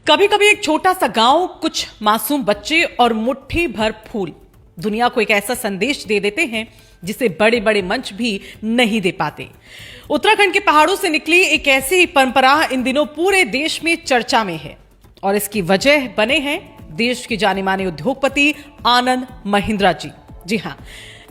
कभी कभी एक छोटा सा गांव, कुछ मासूम बच्चे और मुट्ठी भर फूल दुनिया को एक ऐसा संदेश दे देते हैं जिसे बड़े बड़े मंच भी नहीं दे पाते। उत्तराखंड के पहाड़ों से निकली एक ऐसी ही परंपरा इन दिनों पूरे देश में चर्चा में है और इसकी वजह बने हैं देश के जाने माने उद्योगपति आनंद महिंद्रा जी। जी हां,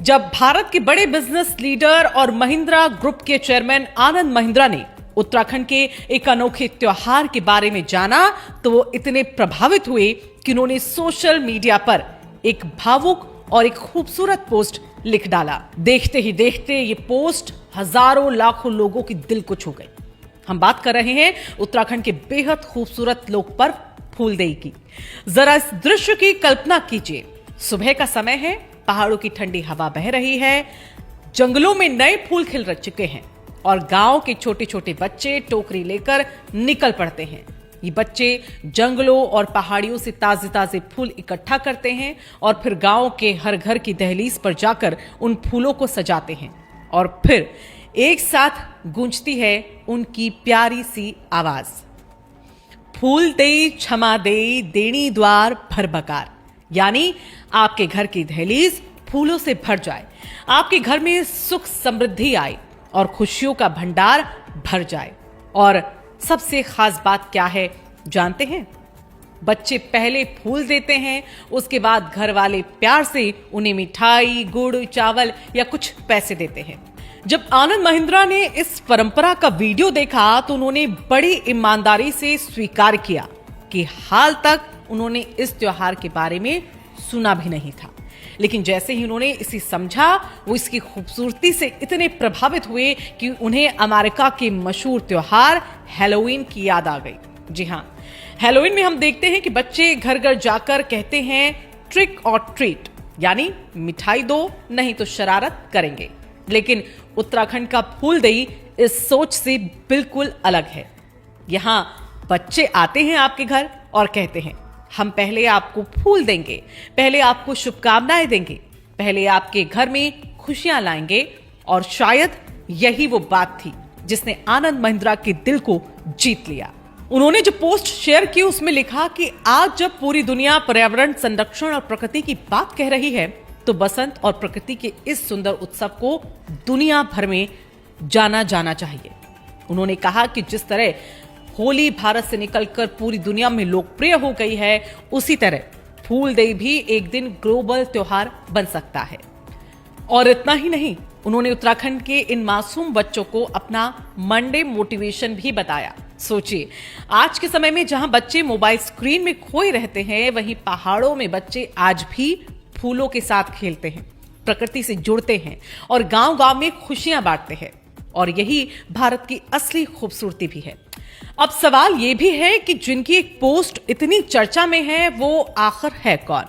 जब भारत के बड़े बिजनेस लीडर और महिंद्रा ग्रुप के चेयरमैन आनंद महिंद्रा ने उत्तराखंड के एक अनोखे त्योहार के बारे में जाना तो वो इतने प्रभावित हुए कि उन्होंने सोशल मीडिया पर एक भावुक और एक खूबसूरत पोस्ट लिख डाला। देखते ही देखते ये पोस्ट हजारों लाखों लोगों की दिल को छू गई। हम बात कर रहे हैं उत्तराखंड के बेहद खूबसूरत लोक पर्व फूलदेई की। जरा इस दृश्य की कल्पना कीजिए। सुबह का समय है, पहाड़ों की ठंडी हवा बह रही है, जंगलों में नए फूल खिल चुके हैं और गांव के छोटे छोटे बच्चे टोकरी लेकर निकल पड़ते हैं। ये बच्चे जंगलों और पहाड़ियों से ताजे ताजे फूल इकट्ठा करते हैं और फिर गांव के हर घर की दहलीज पर जाकर उन फूलों को सजाते हैं और फिर एक साथ गूंजती है उनकी प्यारी सी आवाज, फूल देई क्षमा देई देणी द्वार भर बकार। यानी आपके घर की दहलीज फूलों से भर जाए, आपके घर में सुख समृद्धि आए और खुशियों का भंडार भर जाए। और सबसे खास बात क्या है जानते हैं? बच्चे पहले फूल देते हैं, उसके बाद घर वाले प्यार से उन्हें मिठाई, गुड़, चावल या कुछ पैसे देते हैं। जब आनंद महिंद्रा ने इस परंपरा का वीडियो देखा तो उन्होंने बड़ी ईमानदारी से स्वीकार किया कि हाल तक उन्होंने इस त्योहार के बारे में सुना भी नहीं था, लेकिन जैसे ही उन्होंने इसे समझा वो इसकी खूबसूरती से इतने प्रभावित हुए कि उन्हें अमेरिका के मशहूर त्योहार हैलोवीन की याद आ गई। जी हां, हैलोवीन में हम देखते हैं कि बच्चे घर घर जाकर कहते हैं ट्रिक और ट्रीट, यानी मिठाई दो नहीं तो शरारत करेंगे। लेकिन उत्तराखंड का फूलदेई इस सोच से बिल्कुल अलग है। यहां बच्चे आते हैं आपके घर और कहते हैं हम पहले आपको फूल देंगे, पहले आपको शुभकामनाएं देंगे, पहले आपके घर में खुशियां लाएंगे। और शायद यही वो बात थी जिसने आनंद महिंद्रा के दिल को जीत लिया। उन्होंने जो पोस्ट शेयर की उसमें लिखा कि आज जब पूरी दुनिया पर्यावरण संरक्षण और प्रकृति की बात कह रही है तो बसंत और प्रकृति के इस सुंदर उत्सव को दुनिया भर में जाना जाना चाहिए। उन्होंने कहा कि जिस तरह होली भारत से निकलकर पूरी दुनिया में लोकप्रिय हो गई है, उसी तरह फूलदेई भी एक दिन ग्लोबल त्योहार बन सकता है। और इतना ही नहीं, उन्होंने उत्तराखंड के इन मासूम बच्चों को अपना मंडे मोटिवेशन भी बताया। सोचिए, आज के समय में जहां बच्चे मोबाइल स्क्रीन में खोए रहते हैं, वहीं पहाड़ों में बच्चे आज भी फूलों के साथ खेलते हैं, प्रकृति से जुड़ते हैं और गांव गांव में खुशियां बांटते हैं। और यही भारत की असली खूबसूरती भी है। अब सवाल यह भी है कि जिनकी एक पोस्ट इतनी चर्चा में है वो आखिर है कौन?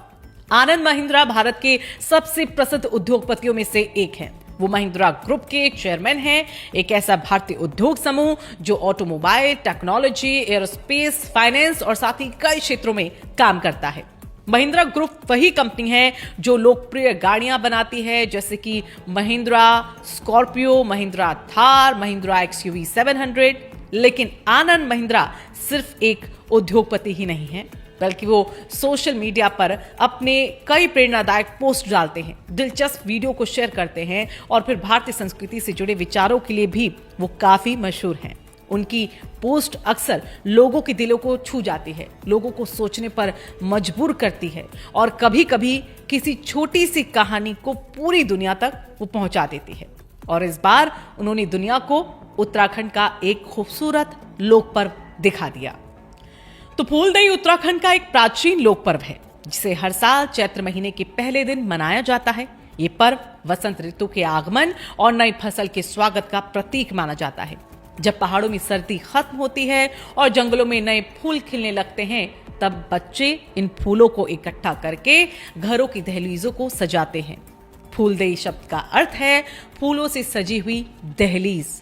आनंद महिंद्रा भारत के सबसे प्रसिद्ध उद्योगपतियों में से एक हैं। वो महिंद्रा ग्रुप के चेयरमैन हैं, एक ऐसा भारतीय उद्योग समूह जो ऑटोमोबाइल, टेक्नोलॉजी, एयरोस्पेस, फाइनेंस और साथ ही कई क्षेत्रों में काम करता है। महिंद्रा ग्रुप वही कंपनी है जो लोकप्रिय गाड़ियां बनाती है, जैसे कि महिंद्रा स्कॉर्पियो, महिंद्रा थार, महिंद्रा एक्सयूवी 700। लेकिन आनंद महिंद्रा सिर्फ एक उद्योगपति ही नहीं है, बल्कि वो सोशल मीडिया पर अपने कई प्रेरणादायक पोस्ट डालते हैं, दिलचस्प वीडियो को शेयर करते हैं और फिर भारतीय संस्कृति से जुड़े विचारों के लिए भी वो काफी मशहूर हैं। उनकी पोस्ट अक्सर लोगों के दिलों को छू जाती है, लोगों को सोचने पर मजबूर करती है और कभी कभी किसी छोटी सी कहानी को पूरी दुनिया तक वो पहुंचा देती है। और इस बार उन्होंने दुनिया को उत्तराखंड का एक खूबसूरत लोक पर्व दिखा दिया। तो फूलदेई उत्तराखंड का एक प्राचीन लोक पर्व है जिसे हर साल चैत्र महीने के पहले दिन मनाया जाता है। ये पर्व वसंत ऋतु के आगमन और नई फसल के स्वागत का प्रतीक माना जाता है। जब पहाड़ों में सर्दी खत्म होती है और जंगलों में नए फूल खिलने लगते हैं, तब बच्चे इन फूलों को इकट्ठा करके घरों की दहलीजों को सजाते हैं। फूलदेई शब्द का अर्थ है फूलों से सजी हुई दहलीज।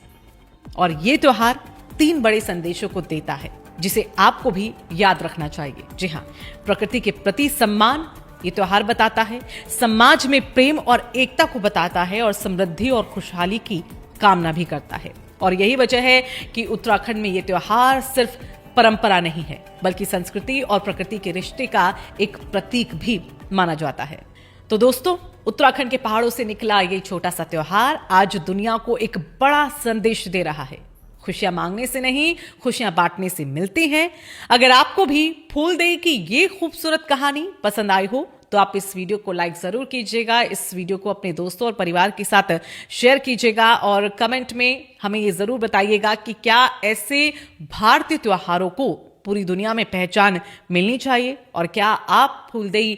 और ये त्योहार 3 बड़े संदेशों को देता है जिसे आपको भी याद रखना चाहिए। जी हाँ, प्रकृति के प्रति सम्मान ये त्योहार बताता है, समाज में प्रेम और एकता को बताता है और समृद्धि और खुशहाली की कामना भी करता है। और यही वजह है कि उत्तराखंड में ये त्योहार सिर्फ परंपरा नहीं है, बल्कि संस्कृति और प्रकृति के रिश्ते का एक प्रतीक भी माना जाता है। तो दोस्तों, उत्तराखंड के पहाड़ों से निकला ये छोटा सा त्योहार आज दुनिया को एक बड़ा संदेश दे रहा है। खुशियां मांगने से नहीं, खुशियां बांटने से मिलती हैं। अगर आपको भी फूलदेई की ये खूबसूरत कहानी पसंद आई हो तो आप इस वीडियो को लाइक जरूर कीजिएगा, इस वीडियो को अपने दोस्तों और परिवार के साथ शेयर कीजिएगा और कमेंट में हमें ये जरूर बताइएगा कि क्या ऐसे भारतीय त्योहारों को पूरी दुनिया में पहचान मिलनी चाहिए और क्या आप फूलदेई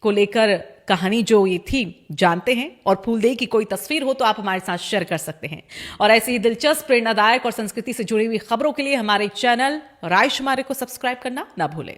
को लेकर कहानी जो ये थी जानते हैं और फूलदेई की कोई तस्वीर हो तो आप हमारे साथ शेयर कर सकते हैं। और ऐसी ही दिलचस्प, प्रेरणादायक और संस्कृति से जुड़ी हुई खबरों के लिए हमारे चैनल रायशुमारी को सब्सक्राइब करना ना भूलें।